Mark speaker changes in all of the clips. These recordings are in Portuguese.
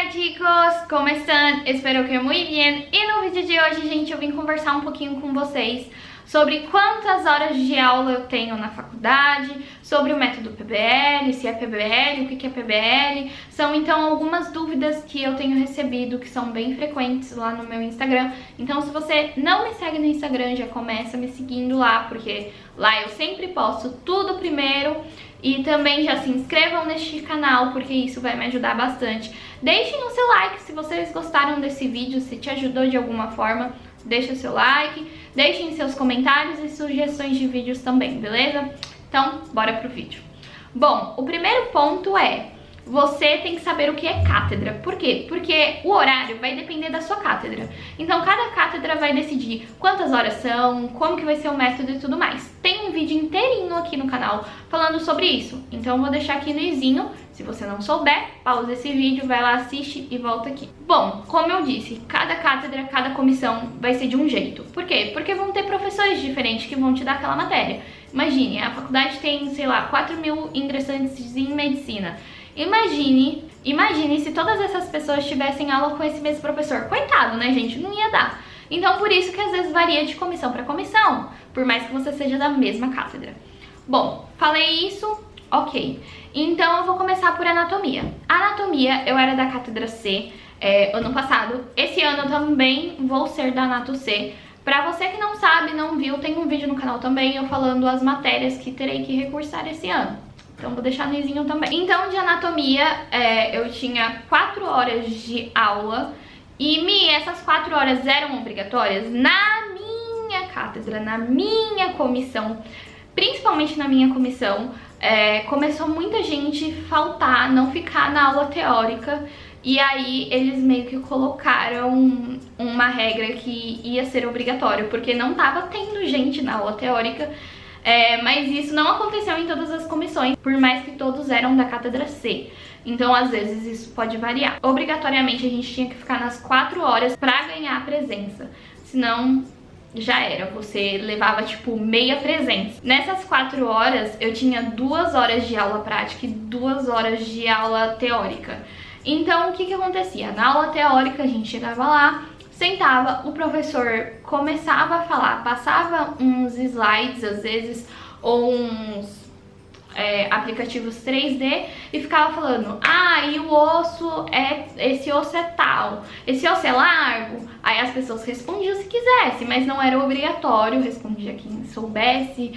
Speaker 1: Hola chicos, como estão? Espero que muito bem. E no vídeo de hoje, gente, eu vim conversar um pouquinho com vocês sobre quantas horas de aula eu tenho na faculdade, sobre o método PBL, se é PBL, o que é PBL. São então algumas dúvidas que eu tenho recebido, que são bem frequentes lá no meu Instagram. Então se você não me segue no Instagram, já começa me seguindo lá, porque lá eu sempre posto tudo primeiro. E também já se inscrevam neste canal, porque isso vai me ajudar bastante. Deixem o seu like se vocês gostaram desse vídeo, se te ajudou de alguma forma. Deixa o seu like, deixem seus comentários e sugestões de vídeos também, beleza? Então, bora pro vídeo. Bom, o primeiro ponto é: você tem que saber o que é cátedra. Por quê? Porque o horário vai depender da sua cátedra. Então, cada cátedra vai decidir quantas horas são, como que vai ser o método e tudo mais. Tem um vídeo inteirinho aqui no canal falando sobre isso. Então, eu vou deixar aqui no izinho. Se você não souber, pausa esse vídeo, vai lá, assiste e volta aqui. Bom, como eu disse, cada cátedra, cada comissão vai ser de um jeito. Por quê? Porque vão ter professores diferentes que vão te dar aquela matéria. Imagine, a faculdade tem, sei lá, 4.000 ingressantes em medicina. Imagine se todas essas pessoas tivessem aula com esse mesmo professor. Coitado, né, gente? Não ia dar. Então, por isso que às vezes varia de comissão para comissão, por mais que você seja da mesma cátedra. Bom, falei isso, ok. Então, eu vou começar por anatomia. Anatomia, eu era da cátedra C ano passado. Esse ano eu também vou ser da Anato C. Pra você que não sabe, não viu, tem um vídeo no canal também eu falando as matérias que terei que recursar esse ano. Então vou deixar no izinho também. Então de anatomia eu tinha 4 horas de aula. E essas 4 horas eram obrigatórias na minha cátedra, na minha comissão. Principalmente na minha comissão, começou muita gente faltar, não ficar na aula teórica. E aí eles meio que colocaram uma regra que ia ser obrigatório, porque não tava tendo gente na aula teórica. Mas isso não aconteceu em todas as comissões, por mais que todos eram da cátedra C. Então, às vezes, isso pode variar. Obrigatoriamente, a gente tinha que ficar nas 4 horas pra ganhar a presença. Senão, já era. Você levava, tipo, meia presença. Nessas 4 horas, eu tinha 2 horas de aula prática e 2 horas de aula teórica. Então, o que acontecia? Na aula teórica, a gente chegava lá, sentava, o professor começava a falar, passava uns slides às vezes, ou uns aplicativos 3D e ficava falando: ah, e o osso esse osso é tal, esse osso é largo. Aí as pessoas respondiam se quisesse, mas não era obrigatório, respondia quem soubesse.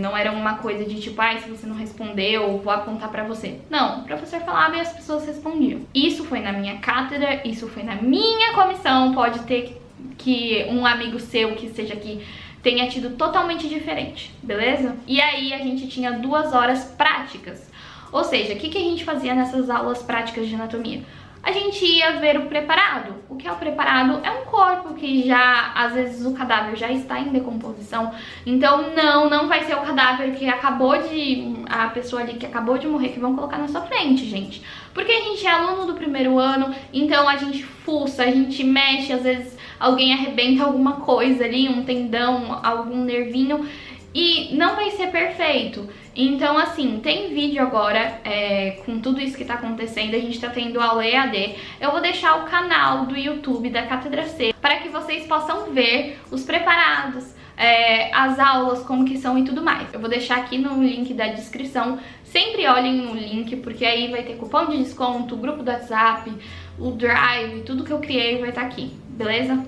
Speaker 1: Não era uma coisa de tipo, se você não respondeu, vou apontar pra você. Não, o professor falava e as pessoas respondiam. Isso foi na minha cátedra, isso foi na minha comissão. Pode ter que um amigo seu que seja aqui tenha tido totalmente diferente, beleza? E aí a gente tinha 2 horas práticas. Ou seja, o que a gente fazia nessas aulas práticas de anatomia? A gente ia ver o preparado. O que é o preparado? É um corpo que já, às vezes, o cadáver já está em decomposição. Então, não vai ser o cadáver que a pessoa ali que acabou de morrer que vão colocar na sua frente, gente. Porque a gente é aluno do primeiro ano, então a gente fuça, a gente mexe, às vezes alguém arrebenta alguma coisa ali, um tendão, algum nervinho, e não vai ser perfeito. Então, assim, tem vídeo agora com tudo isso que tá acontecendo. A gente tá tendo aula EAD. Eu vou deixar o canal do YouTube da Cátedra C para que vocês possam ver os preparados, as aulas, como que são e tudo mais. Eu vou deixar aqui no link da descrição. Sempre olhem no link, porque aí vai ter cupom de desconto, grupo do WhatsApp, o Drive, tudo que eu criei vai estar aqui, beleza?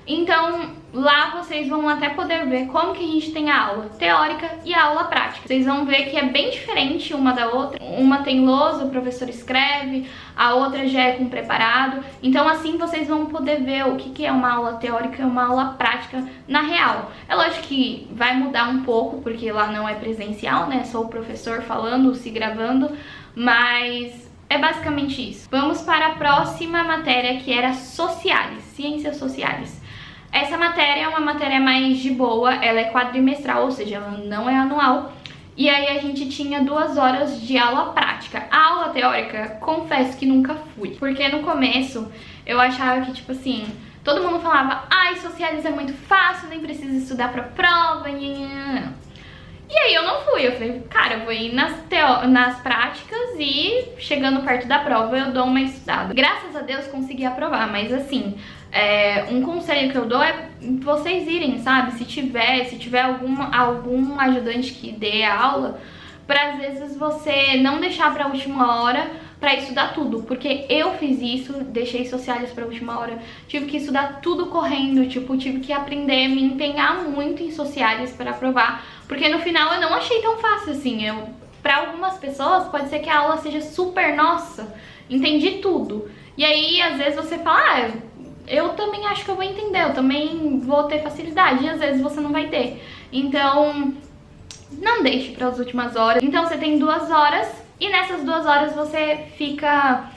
Speaker 1: Então, lá vocês vão até poder ver como que a gente tem a aula teórica e a aula prática. Vocês vão ver que é bem diferente uma da outra. Uma tem lousa, o professor escreve, a outra já é com preparado. Então, assim, vocês vão poder ver o que é uma aula teórica e uma aula prática na real. É lógico que vai mudar um pouco, porque lá não é presencial, né? Só o professor falando, se gravando, mas é basicamente isso. Vamos para a próxima matéria, que era sociais, ciências sociais. Essa matéria é uma matéria mais de boa, ela é quadrimestral, ou seja, ela não é anual. E aí a gente tinha 2 horas de aula prática. A aula teórica, confesso que nunca fui. Porque no começo eu achava que, tipo assim, todo mundo falava: ai, sociais é muito fácil, nem precisa estudar pra prova. E aí eu não fui, eu falei, cara, eu vou ir nas práticas e chegando perto da prova eu dou uma estudada. Graças a Deus consegui aprovar, mas assim, um conselho que eu dou é vocês irem, sabe? Se tiver algum ajudante que dê a aula, pra às vezes você não deixar pra última hora pra estudar tudo, porque eu fiz isso, deixei sociais pra última hora, tive que estudar tudo correndo, tipo, tive que aprender, me empenhar muito em sociais pra aprovar, porque no final eu não achei tão fácil assim. Pra algumas pessoas pode ser que a aula seja super, nossa, entendi tudo, e aí às vezes você fala, eu também acho que eu vou entender, eu também vou ter facilidade, e às vezes você não vai ter. Então, não deixe para as últimas horas. Então você tem 2 horas e nessas 2 horas você fica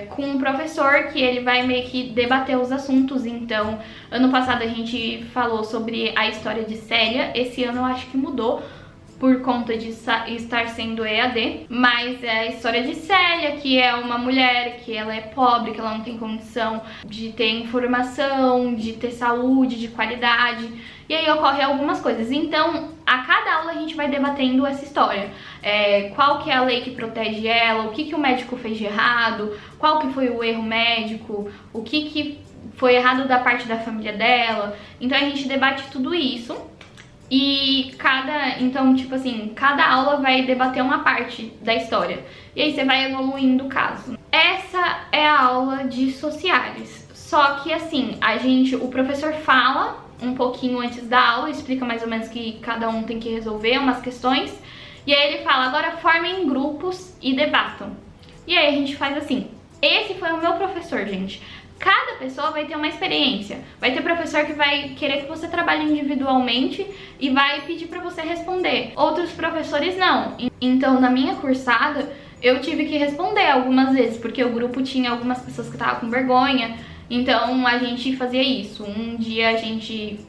Speaker 1: com um professor que ele vai meio que debater os assuntos. Então, ano passado a gente falou sobre a história de Célia, esse ano eu acho que mudou por conta de estar sendo EAD, mas é a história de Célia, que é uma mulher que ela é pobre, que ela não tem condição de ter informação, de ter saúde, de qualidade, e aí ocorrem algumas coisas. Então, a cada aula a gente vai debatendo essa história. Qual que é a lei que protege ela, o que o médico fez de errado, qual que foi o erro médico, o que foi errado da parte da família dela. Então a gente debate tudo isso. E então, tipo assim, cada aula vai debater uma parte da história. E aí você vai evoluindo o caso. Essa é a aula de sociais. Só que assim, o professor fala um pouquinho antes da aula, explica mais ou menos que cada um tem que resolver umas questões. E aí ele fala, agora formem grupos e debatam. E aí a gente faz assim. Esse foi o meu professor, gente. Cada pessoa vai ter uma experiência. Vai ter professor que vai querer que você trabalhe individualmente e vai pedir pra você responder. Outros professores não. Então, na minha cursada, eu tive que responder algumas vezes, porque o grupo tinha algumas pessoas que estavam com vergonha. Então, a gente fazia isso. Um dia a gente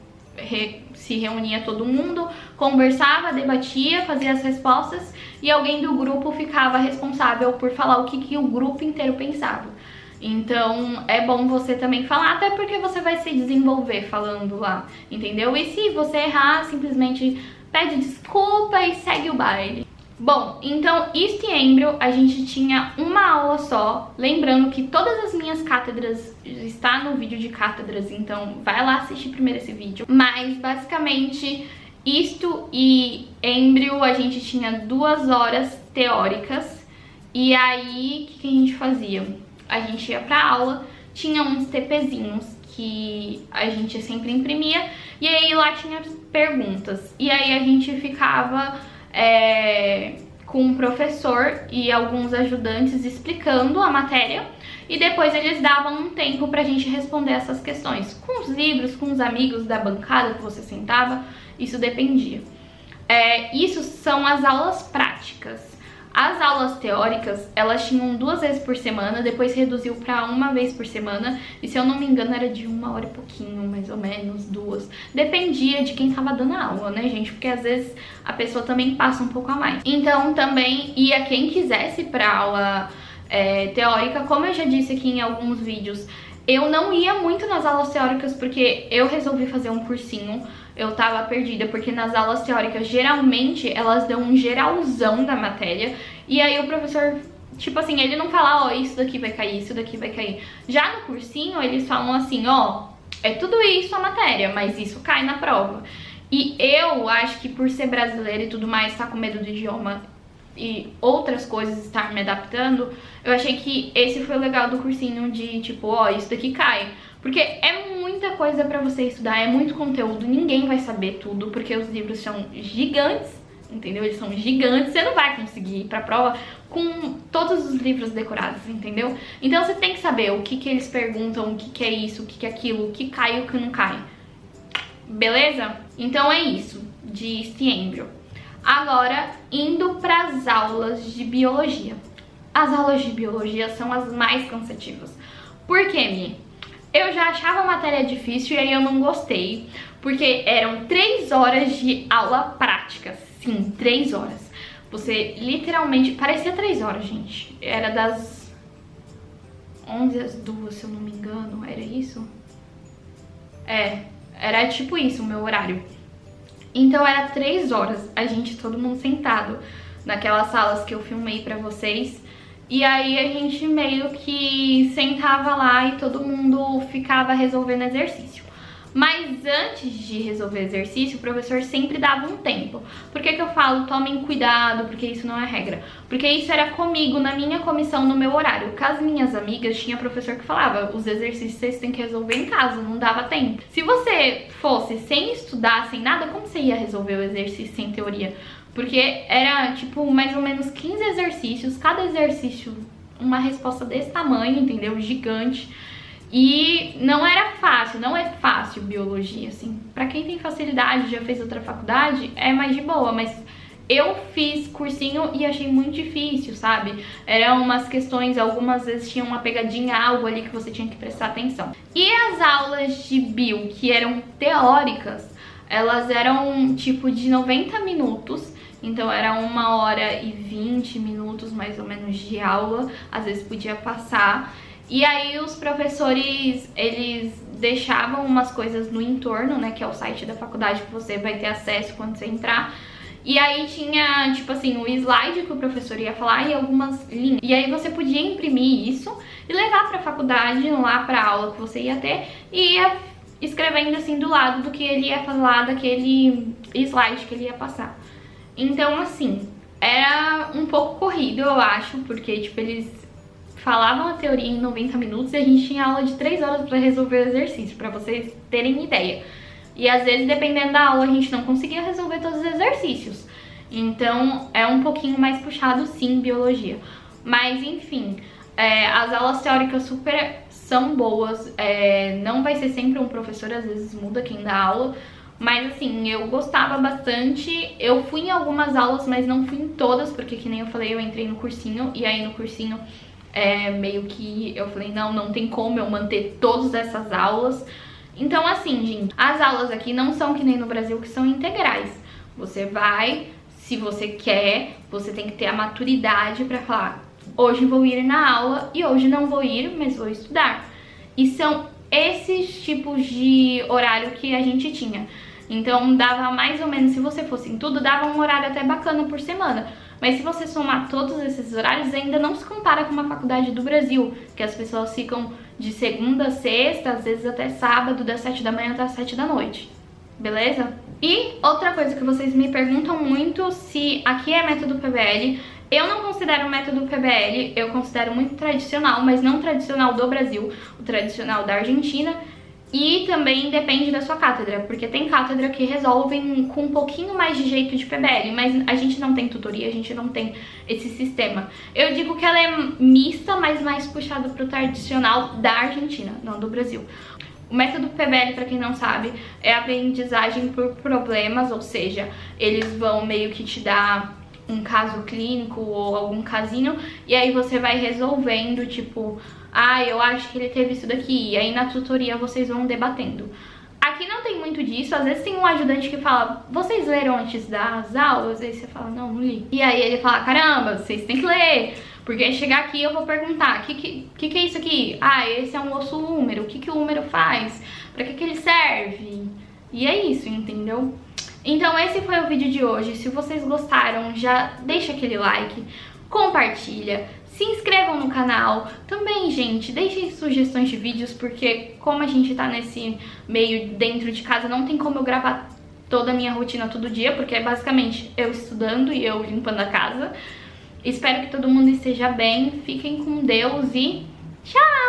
Speaker 1: se reunia todo mundo, conversava, debatia, fazia as respostas e alguém do grupo ficava responsável por falar o que o grupo inteiro pensava. Então, é bom você também falar, até porque você vai se desenvolver falando lá, entendeu? E se você errar, simplesmente pede desculpa e segue o baile. Bom, então, este embrio a gente tinha uma aula só, lembrando que todas as minhas cátedras está no vídeo de cátedras, então vai lá assistir primeiro esse vídeo. Mas, basicamente, isto e embrio a gente tinha 2 horas teóricas, e aí, o que a gente fazia? A gente ia pra aula, tinha uns TPzinhos que a gente sempre imprimia, e aí lá tinha perguntas. E aí a gente ficava com o professor e alguns ajudantes explicando a matéria, e depois eles davam um tempo pra gente responder essas questões. Com os livros, com os amigos da bancada que você sentava, isso dependia. Isso são as aulas práticas. As aulas teóricas, elas tinham 2 vezes por semana, depois reduziu pra 1 vez por semana, e se eu não me engano era de 1 hora e pouquinho, mais ou menos, 2. Dependia de quem tava dando a aula, né, gente? Porque às vezes a pessoa também passa um pouco a mais. Então também ia quem quisesse pra aula teórica, como eu já disse aqui em alguns vídeos, eu não ia muito nas aulas teóricas porque eu resolvi fazer um cursinho. Eu tava perdida, porque nas aulas teóricas, geralmente, elas dão um geralzão da matéria. E aí o professor, tipo assim, ele não fala, ó, isso daqui vai cair, isso daqui vai cair. Já no cursinho, eles falam assim, ó, é tudo isso a matéria, mas isso cai na prova. E eu acho que por ser brasileira e tudo mais, tá com medo do idioma e outras coisas, estar me adaptando, eu achei que esse foi o legal do cursinho de, tipo, ó, isso daqui cai. Porque é muita coisa pra você estudar, é muito conteúdo, ninguém vai saber tudo, porque os livros são gigantes, entendeu? Eles são gigantes, você não vai conseguir ir pra prova com todos os livros decorados, entendeu? Então você tem que saber o que eles perguntam, o que é isso, o que é aquilo, o que cai e o que não cai. Beleza? Então é isso de embrio. Agora, indo pras aulas de biologia. As aulas de biologia são as mais cansativas. Por quê, Mi? Eu já achava a matéria difícil e aí eu não gostei, porque eram 3 horas de aula prática. Sim, 3 horas. Você literalmente... Parecia 3 horas, gente. Era das 11 às 2, se eu não me engano. Era isso? Era tipo isso o meu horário. Então era 3 horas, a gente, todo mundo sentado naquelas salas que eu filmei pra vocês. E aí a gente meio que sentava lá e todo mundo ficava resolvendo exercício. Mas antes de resolver exercício, o professor sempre dava um tempo. Por que que eu falo tomem cuidado, porque isso não é regra? Porque isso era comigo, na minha comissão, no meu horário. Com as minhas amigas, tinha professor que falava, os exercícios vocês têm que resolver em casa, não dava tempo. Se você fosse sem estudar, sem nada, como você ia resolver o exercício sem teoria? Porque era, tipo, mais ou menos 15 exercícios, cada exercício uma resposta desse tamanho, entendeu? Gigante. E não era fácil, não é fácil biologia, assim. Pra quem tem facilidade, já fez outra faculdade, é mais de boa, mas eu fiz cursinho e achei muito difícil, sabe? Eram umas questões, algumas vezes tinha uma pegadinha, algo ali que você tinha que prestar atenção. E as aulas de bio, que eram teóricas, elas eram tipo de 90 minutos. Então era 1h20 mais ou menos de aula, às vezes podia passar. E aí os professores, eles deixavam umas coisas no entorno, né, que é o site da faculdade que você vai ter acesso quando você entrar. E aí tinha, tipo assim, o slide que o professor ia falar e algumas linhas. E aí você podia imprimir isso e levar pra faculdade, lá pra aula que você ia ter, e ia escrevendo assim do lado do que ele ia falar, daquele slide que ele ia passar. Então, assim, era um pouco corrido, eu acho, porque, tipo, eles falavam a teoria em 90 minutos e a gente tinha aula de 3 horas pra resolver o exercício, pra vocês terem ideia. E às vezes, dependendo da aula, a gente não conseguia resolver todos os exercícios. Então, é um pouquinho mais puxado, sim, biologia. Mas, enfim, as aulas teóricas super são boas. Não vai ser sempre um professor, às vezes muda quem dá aula. Mas, assim, eu gostava bastante. Eu fui em algumas aulas, mas não fui em todas, porque, que nem eu falei, eu entrei no cursinho. E aí, no cursinho, meio que eu falei, não tem como eu manter todas essas aulas. Então, assim, gente, as aulas aqui não são que nem no Brasil, que são integrais. Você vai, se você quer, você tem que ter a maturidade pra falar, hoje vou ir na aula e hoje não vou ir, mas vou estudar. E são esses tipos de horário que a gente tinha. Então, dava mais ou menos, se você fosse em tudo, dava um horário até bacana por semana. Mas se você somar todos esses horários, ainda não se compara com uma faculdade do Brasil, que as pessoas ficam de segunda a sexta, às vezes até sábado, das 7 da manhã até as 7 da noite. Beleza? E outra coisa que vocês me perguntam muito, se aqui é método PBL. Eu não considero o método PBL, eu considero muito tradicional, mas não tradicional do Brasil, o tradicional da Argentina. E também depende da sua cátedra, porque tem cátedra que resolvem com um pouquinho mais de jeito de PBL, mas a gente não tem tutoria, a gente não tem esse sistema. Eu digo que ela é mista, mas mais puxada pro tradicional da Argentina, não do Brasil. O método PBL, para quem não sabe, é aprendizagem por problemas, ou seja, eles vão meio que te dar um caso clínico ou algum casinho, e aí você vai resolvendo, tipo, eu acho que ele teve isso daqui, e aí na tutoria vocês vão debatendo. Aqui não tem muito disso, às vezes tem um ajudante que fala, vocês leram antes das aulas? Aí você fala, não li. E aí ele fala, caramba, vocês têm que ler, porque chegar aqui eu vou perguntar, o que é isso aqui? Esse é um osso húmero, o que o húmero faz? Pra que ele serve? E é isso, entendeu? Então esse foi o vídeo de hoje. Se vocês gostaram, já deixa aquele like, compartilha, se inscrevam no canal. Também, gente, deixem sugestões de vídeos, porque como a gente tá nesse meio dentro de casa, não tem como eu gravar toda a minha rotina todo dia, porque é basicamente eu estudando e eu limpando a casa. Espero que todo mundo esteja bem, fiquem com Deus e tchau!